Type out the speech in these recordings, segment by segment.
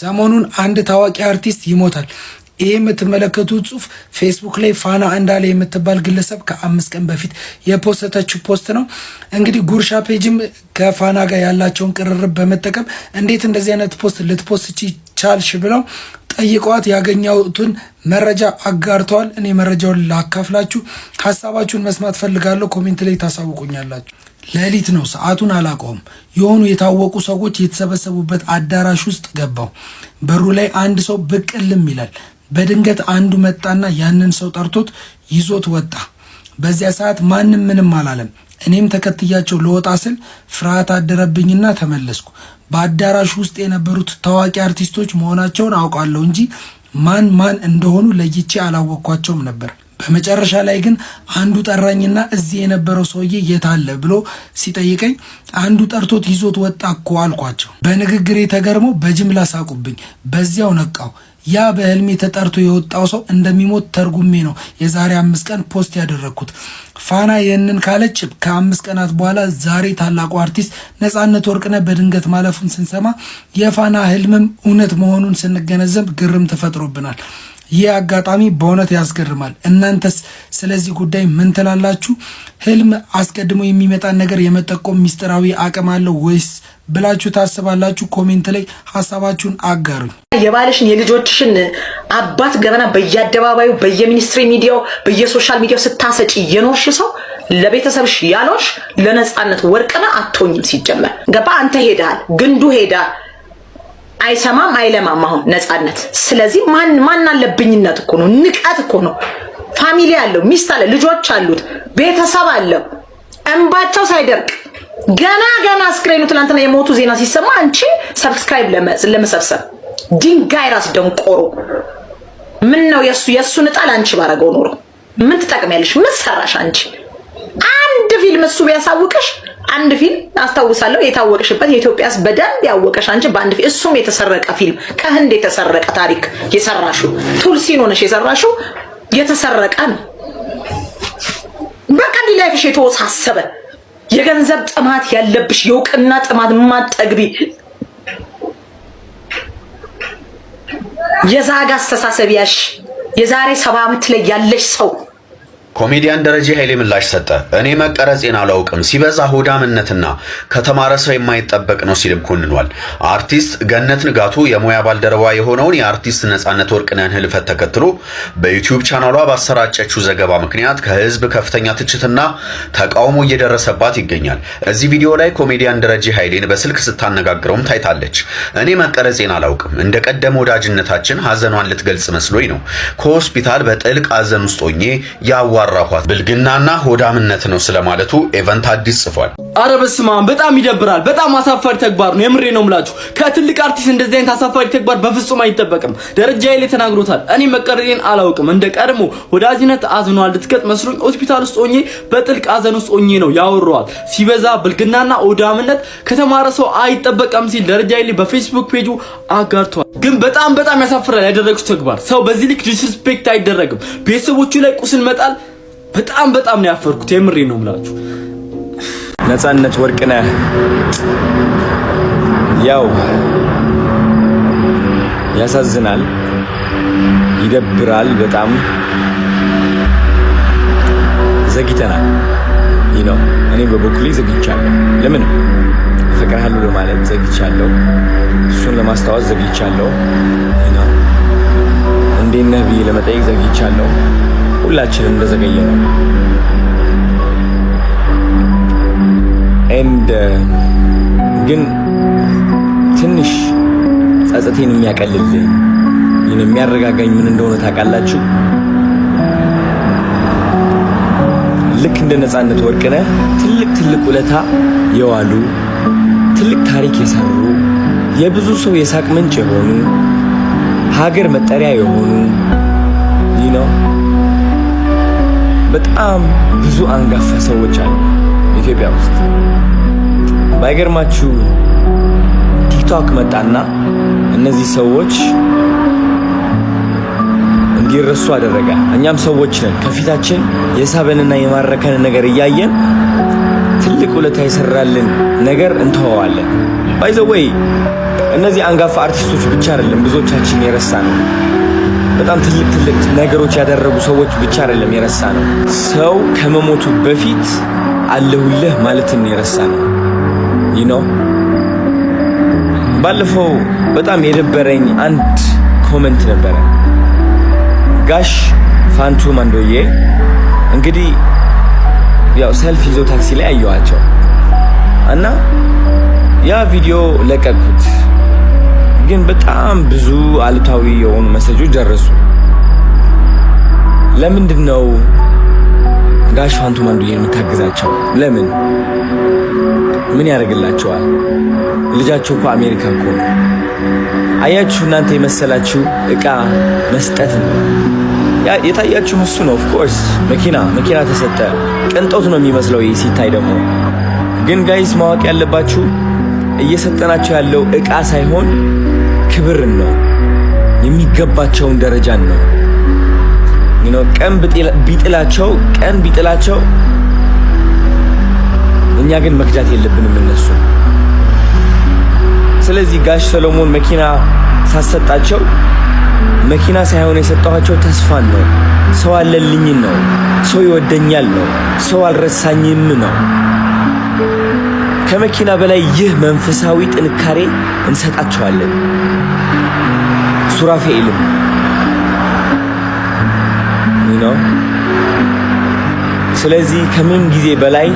ሰሞኑን አንድ ታዋቂ አርቲስት ይሞታል። ይህ የምትመለከቱት ጽሁፍ ፌስቡክ ላይ ፋና እንዳለ የምትባል ግለሰብ ከ5 ቀን በፊት የፖስተችው ፖስት ነው። እንግዲህ ጉርሻ ፔጅም ከፋና ጋር ያላቸውን ቅርርብ በመጠቀም እንዴት እንደዚህ አይነት ፖስት ልትፖስች ቻልሽ ብለው ጠይቀዋት ያገኘሁትን መረጃ አጋርተዋል። እኔ መረጃውን ላካፍላችሁ፣ ሀሳባችሁን መስማት ፈልጋለሁ። ኮሜንት ላይ ታሳውቁኛላችሁ። ሌሊት ነው፣ ሰዓቱን አላውቀውም። የሆኑ የታወቁ ሰዎች የተሰበሰቡበት አዳራሽ ውስጥ ገባው። በሩ ላይ አንድ ሰው ብቅልም ይላል። በድንገት አንዱ መጣና ያንን ሰው ጠርቶት ይዞት ወጣ። በዚያ ሰዓት ማንም ምንም አላለም። እኔም ተከትያቸው ለወጣ ስል ፍርሃት አደረብኝና ተመለስኩ። በአዳራሹ ውስጥ የነበሩት ታዋቂ አርቲስቶች መሆናቸውን አውቃለሁ እንጂ ማን እንደሆኑ ለይቼ አላወቅኳቸውም ነበር። በመጨረሻ ላይ ግን አንዱ ጠራኝና እዚህ የነበረው ሰውዬ የት አለ ብሎ ሲጠይቀኝ አንዱ ጠርቶት ይዞት ወጣ እኮ አልኳቸው። በንግግሬ ተገርመው በጅምላ ሳቁብኝ። በዚያው ነቃው። ያ በህልሜ ተጠርቶ የወጣው ሰው እንደሚሞት ተርጉሜ ነው የዛሬ 5 ቀን ፖስት ያደረግኩት። ፋና ይህንን ካለች ከ5 ቀናት በኋላ ዛሬ ታላቁ አርቲስት ነጻነት ወርቅነህ በድንገት ማለፉን ስንሰማ የፋና ህልምም እውነት መሆኑን ስንገነዘብ ግርም ተፈጥሮብናል። ይህ አጋጣሚ በእውነት ያስገርማል። እናንተስ ስለዚህ ጉዳይ ምን ትላላችሁ? ህልም አስቀድሞ የሚመጣን ነገር የመጠቆም ሚስጥራዊ አቅም አለው ወይስ ብላችሁ ታስባላችሁ? ኮሜንት ላይ ሀሳባችሁን አጋሩኝ። የባልሽን የልጆችሽን አባት ገበና በየአደባባዩ በየሚኒስትሪ ሚዲያው በየሶሻል ሚዲያው ስታሰጪ የኖርሽ ሰው ለቤተሰብሽ ያሎሽ ለነጻነት ወርቅነህ አትሆኝም። ሲጀመር ገባ? አንተ ሄዳል፣ ግንዱ ሄዳል። አይሰማም አይለማም አሁን ነጻነት። ስለዚህ ማን አለብኝነት እኮ ነው፣ ንቀት እኮ ነው። ፋሚሊ አለው፣ ሚስት አለ፣ ልጆች አሉት፣ ቤተሰብ አለው። እንባቸው ሳይደርቅ ገና አስክሬኑ ትናንትና የሞቱ ዜና ሲሰማ አንቺ ሰብስክራይብ ለመሰብሰብ ድንጋይ ራስ ደንቆሮ። ምን ነው የሱ ንጣል አንቺ ባረገው ኖሮ ምን ትጠቅሚያለሽ? ምን ሰራሽ አንቺ? አንድ ፊልም እሱ ቢያሳውቅሽ አንድ ፊልም አስታውሳለሁ የታወቅሽበት የኢትዮጵያስ በደንብ ያወቀሽ አንቺ በአንድ ፊልም እሱም የተሰረቀ ፊልም ከህንድ የተሰረቀ ታሪክ የሰራሽው ቱልሲን ሆነሽ የሰራሽው የተሰረቀ ነው። በቃ ላይፍሽ የተወሳሰበ የገንዘብ ጥማት ያለብሽ የውቅና ጥማት ማጠግቢ የዛጋ አስተሳሰብ ያሽ የዛሬ 70 ዓመት ላይ ያለሽ ሰው ኮሜዲያን ደረጀ ኃይሌ ምላሽ ሰጠ። እኔ መቀረጼን አላውቅም፣ ሲበዛ ሆዳምነትና ከተማረ ሰው የማይጠበቅ ነው ሲልም ኮንኗል። አርቲስት ገነት ንጋቱ የሙያ ባልደረባ የሆነውን የአርቲስት ነጻነት ወርቅነህን ህልፈት ተከትሎ በዩቲዩብ ቻናሏ ባሰራጨችው ዘገባ ምክንያት ከህዝብ ከፍተኛ ትችትና ተቃውሞ እየደረሰባት ይገኛል። እዚህ ቪዲዮ ላይ ኮሜዲያን ደረጀ ኃይሌን በስልክ ስታነጋግረውም ታይታለች። እኔ መቀረጼን አላውቅም፣ እንደቀደመ ወዳጅነታችን ሀዘኗን ልትገልጽ መስሎኝ ነው። ከሆስፒታል በጥልቅ ሀዘን ውስጥ ሆኜ ራኳት ብልግናና ሆዳምነት ነው ስለማለቱ ኤቨንት አዲስ ጽፏል። አረ በስመ አብ በጣም ይደብራል። በጣም አሳፋሪ ተግባር ነው። የምሬ ነው ምላችሁ። ከትልቅ አርቲስት እንደዚህ አይነት አሳፋሪ ተግባር በፍጹም አይጠበቅም። ደረጃ ኃይሌ ተናግሮታል። እኔ መቀረጤን አላውቅም፣ እንደ ቀድሞ ወዳጅነት አዝኗል ልትቀጥ መስሎኝ ሆስፒታል ውስጥ ሆኜ በጥልቅ ሀዘን ውስጥ ሆኜ ነው ያወራዋል። ሲበዛ ብልግናና ሆዳምነት ከተማረ ሰው አይጠበቅም ሲል ደረጃ ኃይሌ በፌስቡክ ፔጁ አጋርቷል። ግን በጣም ያሳፍራል ያደረጉት ተግባር። ሰው በዚህ ልክ ዲስሪስፔክት አይደረግም። ቤተሰቦቹ ላይ ቁስል መጣል በጣም ነው ያፈርኩት። የምሬ ነው ምላችሁ። ነጻነት ወርቅነህ ያው ያሳዝናል፣ ይደብራል። በጣም ዘግይተናል። እኔ በበኩሌ ዘግይቻለሁ። ለምን እፈቅርሃለሁ ለማለት ዘግይቻለሁ። እሱን ለማስታወስ ዘግይቻለሁ። እንዴት ነህ ብዬ ለመጠየቅ ዘግይቻለሁ። ሁላችንም እንደዘገየ ነው። ግን ትንሽ ጸጸቴን የሚያቀልልኝ የሚያረጋጋኝ ምን እንደሆነ ታውቃላችሁ? ልክ እንደ ነጻነት ወርቅነህ ትልቅ ውለታ የዋሉ ትልቅ ታሪክ የሰሩ የብዙ ሰው የሳቅ ምንጭ የሆኑ ሀገር መጠሪያ የሆኑ በጣም ብዙ አንጋፋ ሰዎች አሉ ኢትዮጵያ ውስጥ። ባይገርማችሁ ቲክቶክ መጣና እነዚህ ሰዎች እንዲረሱ አደረገ። እኛም ሰዎች ነን፣ ከፊታችን የሳበንና የማረከን ነገር እያየን ትልቅ ውለታ የሰራልን ነገር እንተዋዋለን። ባይ ዘ ወይ እነዚህ አንጋፋ አርቲስቶች ብቻ አይደለም ብዙዎቻችን የረሳ ነው። በጣም ትልቅ ነገሮች ያደረጉ ሰዎች ብቻ አይደለም የረሳ ነው። ሰው ከመሞቱ በፊት አለሁልህ ማለትን የረሳ ነው። ባለፈው በጣም የደበረኝ አንድ ኮሜንት ነበረ። ጋሽ ፋንቱ ማንዶዬ እንግዲህ ያው ሰልፍ ይዞ ታክሲ ላይ አየኋቸው እና ያ ቪዲዮ ለቀቁት። ግን በጣም ብዙ አሉታዊ የሆኑ መሰጆች ደረሱ። ለምንድን ነው ጋሽ ፋንቱ ማንዶዬን የምታግዛቸው? ለምን? ምን ያደርግላቸዋል? ልጃቸው እኮ አሜሪካ እኮ ነው። አያችሁ እናንተ የመሰላችሁ እቃ መስጠት ነው የታያችሁ እሱ ነው። ኦፍ ኮርስ መኪና ተሰጠ፣ ቅንጦት ነው የሚመስለው ይሄ ሲታይ ደግሞ። ግን ጋይስ ማወቅ ያለባችሁ እየሰጠናቸው ያለው እቃ ሳይሆን ክብርን ነው፣ የሚገባቸውን ደረጃን ነው። ቀን ቢጥላቸው እኛ ግን መክዳት የለብንም እነሱ። ስለዚህ ጋሽ ሰሎሞን መኪና ሳሰጣቸው መኪና ሳይሆን የሰጠኋቸው ተስፋን ነው፣ ሰው አለልኝ ነው፣ ሰው ይወደኛል ነው፣ ሰው አልረሳኝም ነው። ከመኪና በላይ ይህ መንፈሳዊ ጥንካሬ እንሰጣቸዋለን። ሱራፌልም ስለዚህ ከምን ጊዜ በላይ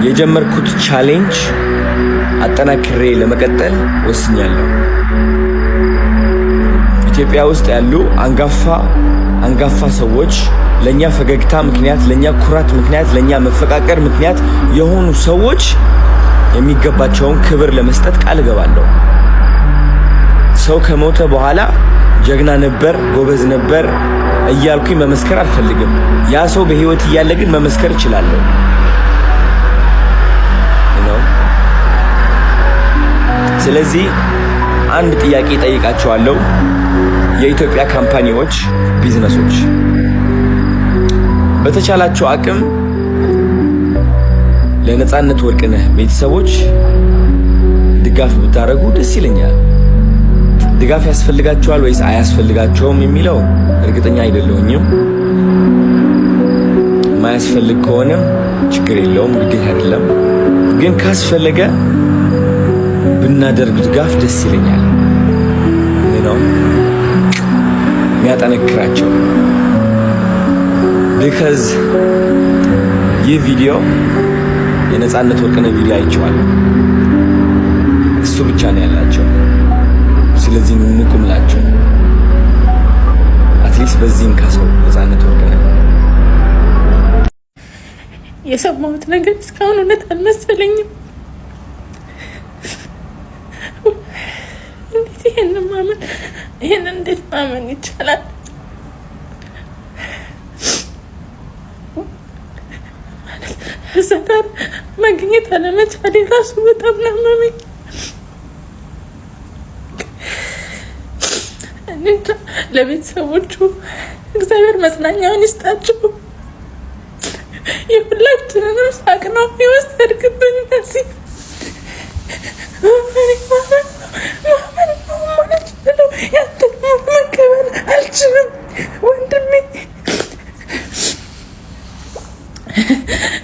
የጀመርኩት ቻሌንጅ አጠናክሬ ለመቀጠል ወስኛለሁ። ኢትዮጵያ ውስጥ ያሉ አንጋፋ ሰዎች ለኛ ፈገግታ ምክንያት፣ ለኛ ኩራት ምክንያት፣ ለኛ መፈቃቀር ምክንያት የሆኑ ሰዎች የሚገባቸውን ክብር ለመስጠት ቃል እገባለሁ። ሰው ከሞተ በኋላ ጀግና ነበር፣ ጎበዝ ነበር እያልኩኝ መመስከር አልፈልግም። ያ ሰው በህይወት እያለ ግን መመስከር እችላለሁ። ስለዚህ አንድ ጥያቄ ጠይቃቸዋለሁ። የኢትዮጵያ ካምፓኒዎች፣ ቢዝነሶች በተቻላቸው አቅም ለነጻነት ወርቅነህ ቤተሰቦች ድጋፍ ብታረጉ ደስ ይለኛል። ድጋፍ ያስፈልጋቸዋል ወይስ አያስፈልጋቸውም የሚለው እርግጠኛ አይደለሁኝም። ማያስፈልግ ከሆነም ችግር የለውም፣ ግዴታ አይደለም። ግን ካስፈለገ ብናደርግ ድጋፍ ደስ ይለኛል። የሚያጠነክራቸው ቢካዝ ይህ ቪዲዮ የነጻነት ወርቅነህ ቪዲዮ አይቼዋለሁ። እሱ ብቻ ነው ያላቸው። ስለዚህ እንቁምላቸው። አትሊስት በዚህም ከሰው ነጻነት ወርቅነህ የሰማሁት ነገር እስካሁን እውነት አልመሰለኝም። ይሄን እንዴት ማመን ይቻላል? እዛ ጋር መገኘት አለመቻሌ ራሱ በጣም ናመመኝ። ለቤተሰቦቹ እግዚአብሔር መጽናኛውን ይስጣቸው። የሁላችንንም ሳቅ ነው የወሰድክብን። እነዚህ መቀበል አልችልም ወንድሜ።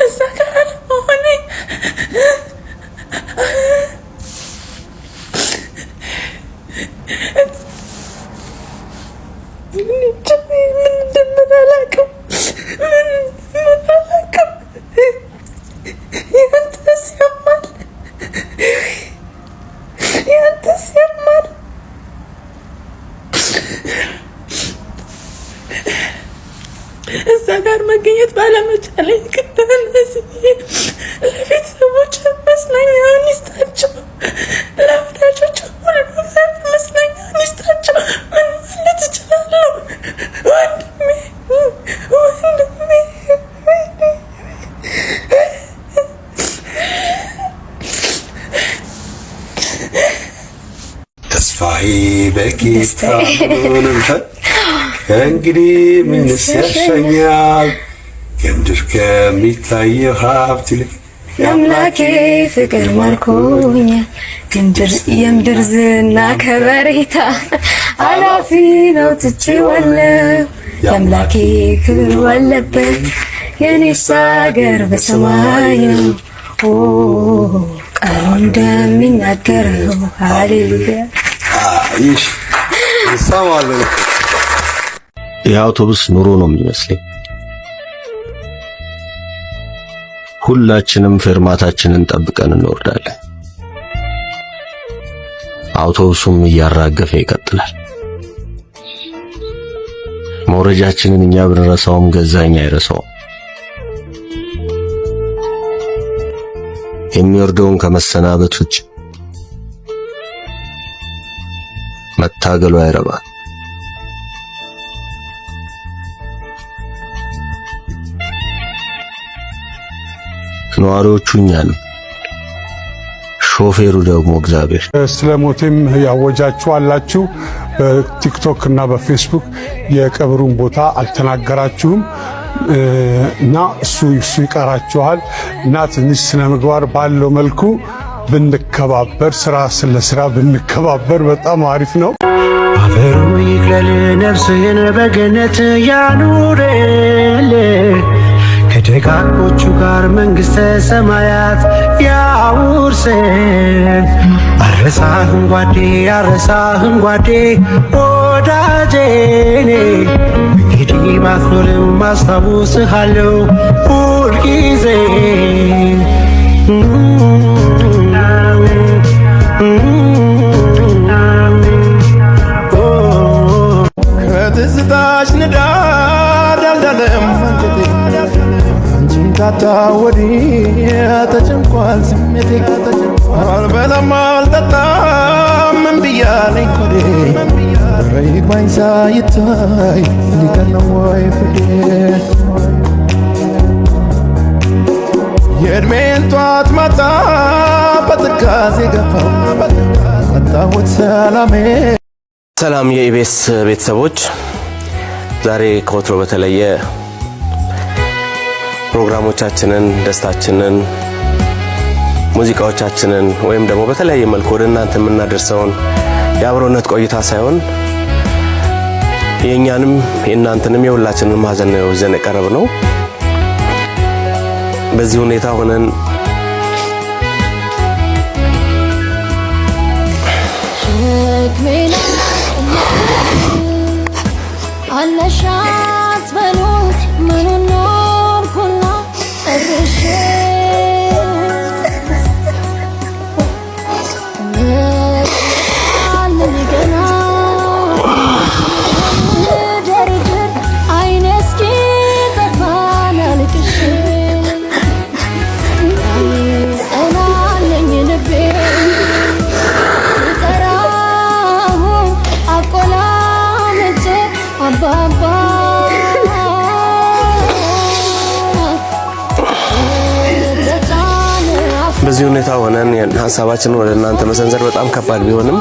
እዛ ጋር ሆኔ ምን እንደምን አላውቅም። ያንተስ ያማል፣ ያንተስ ያማል። እዛ ጋር መገኘት ባለመቻሌ ለቤተሰቦች መጽናኛውን ይስጣቸው፣ ለወዳጆች ሁሉ መጽናኛውን ይስጣቸው። ምን ማለት እችላለሁ ወንድሜ፣ ወንድሜ። ተስፋዬ በጌታ እንግዲህ ምንስ ያሻኛል? ከምድር ከሚታየው ሀብት ይልቅ የአምላኬ ፍቅር ማርኮኛል የምድር ዝና ከበሬታ አላፊ ነው ትቼዋለሁ የአምላኬ ክብር ባለበት የኔስ አገር በሰማይ ነው ቃሉ እንደሚናገረው ሃሌሉያ ይሰማል። የአውቶቡስ ኑሮ ነው የሚመስለኝ። ሁላችንም ፌርማታችንን ጠብቀን እንወርዳለን። አውቶቡሱም እያራገፈ ይቀጥላል። መውረጃችንን እኛ ብንረሳውም ገዛኝ አይረሳውም። የሚወርደውን ከመሰናበት ውጭ መታገሉ አይረባም። ነዋሪዎቹ እኛ ነን፣ ሾፌሩ ደግሞ እግዚአብሔር። ስለሞቴም ያወጃችሁ አላችሁ። በቲክቶክ እና በፌስቡክ የቀብሩን ቦታ አልተናገራችሁም እና እሱ ይቀራችኋል እና ትንሽ ስነ ምግባር ባለው መልኩ ብንከባበር ስራ ስለ ብንከባበር በጣም አሪፍ ነው። አፈሩ ይክለል ነፍስህን በገነት ያኑርል ከደጋጎቹ ጋር መንግሥተ ሰማያት ያውርስን። አረሳህን ጓዴ ወዳጄኔ እንግዲህ ባትኖርም ማስታውስሃለሁ ሁልጊዜ ከትዝታሽ ንዳድ አልዳለም አንጀቴ አንቺን ካጣ ወዲህ ተጨንቋል ስሜቴ አልበላም አልጠጣም ምን ብያለኝ ኮዴ ይግባኝ ሳይታይ ሊቀር ነው ወይ ፍዴ የእድሜን ጧት ማታ በትካዜ ገፋው አጣሁት ሰላሜ። ሰላም የኢቢኤስ ቤተሰቦች፣ ዛሬ ከወትሮ በተለየ ፕሮግራሞቻችንን፣ ደስታችንን፣ ሙዚቃዎቻችንን ወይም ደግሞ በተለያየ መልኩ ወደ እናንተ የምናደርሰውን የአብሮነት ቆይታ ሳይሆን የኛንም የእናንተንም የሁላችንንም ሀዘን ነው ይዘን የቀረብነው። በዚህ ሁኔታ ሆነን አለሻት በሉት ምኑን ኖርኩና እርሽ ገና ደርድር አይኔ እስኪ ጠፋን አልቅሽ ጸናለኝ ልቤ ጠራሁ አቆላምጬ አባባ በዚህ ሁኔታ ሆነን ሀሳባችንን ወደ እናንተ መሰንዘር በጣም ከባድ ቢሆንም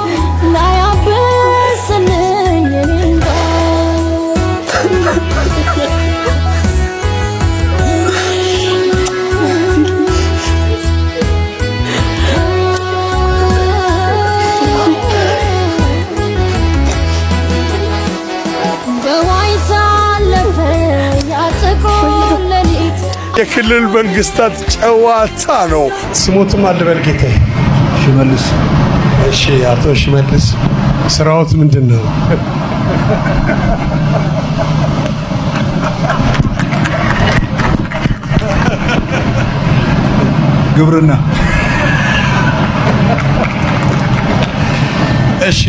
የክልል መንግስታት ጨዋታ ነው። ስሞትም አልበል ጌታዬ። ሽመልስ። እሺ አቶ ሽመልስ ስራዎት ምንድን ነው? ግብርና። እሺ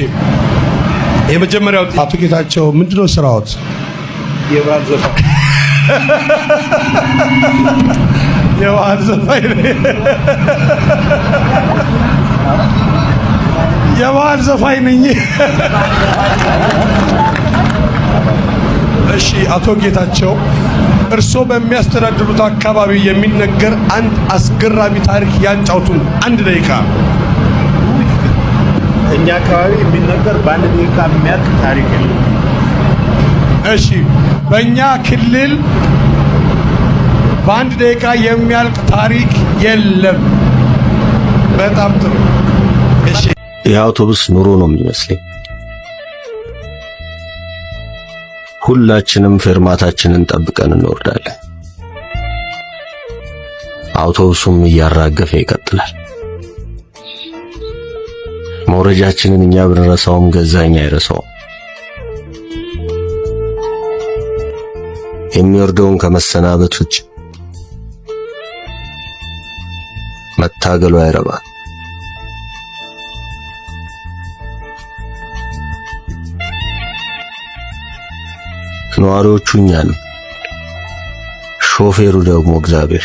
የመጀመሪያው አቶ ጌታቸው ምንድነው ስራዎት? የባህል ዘፋኝ። የባህል ዘፋኝ የባህል ዘፋኝ ነኝ። እሺ አቶ ጌታቸው እርሶ በሚያስተዳድሩት አካባቢ የሚነገር አንድ አስገራሚ ታሪክ ያጫውቱን። አንድ ደቂቃ። እኛ አካባቢ የሚነገር በአንድ ደቂቃ የሚያልቅ ታሪክ የለም። እሺ በእኛ ክልል በአንድ ደቂቃ የሚያልቅ ታሪክ የለም። በጣም ጥሩ። እሺ፣ የአውቶቡስ ኑሮ ነው የሚመስለኝ። ሁላችንም ፌርማታችንን ጠብቀን እንወርዳለን። አውቶቡሱም እያራገፈ ይቀጥላል። መውረጃችንን እኛ ብንረሳውም ገዛኝ አይረሳውም። የሚወርደውን ከመሰናበት ውጭ መታገሉ አይረባም። ነዋሪዎቹ እኛ ነን፣ ሾፌሩ ደግሞ እግዚአብሔር።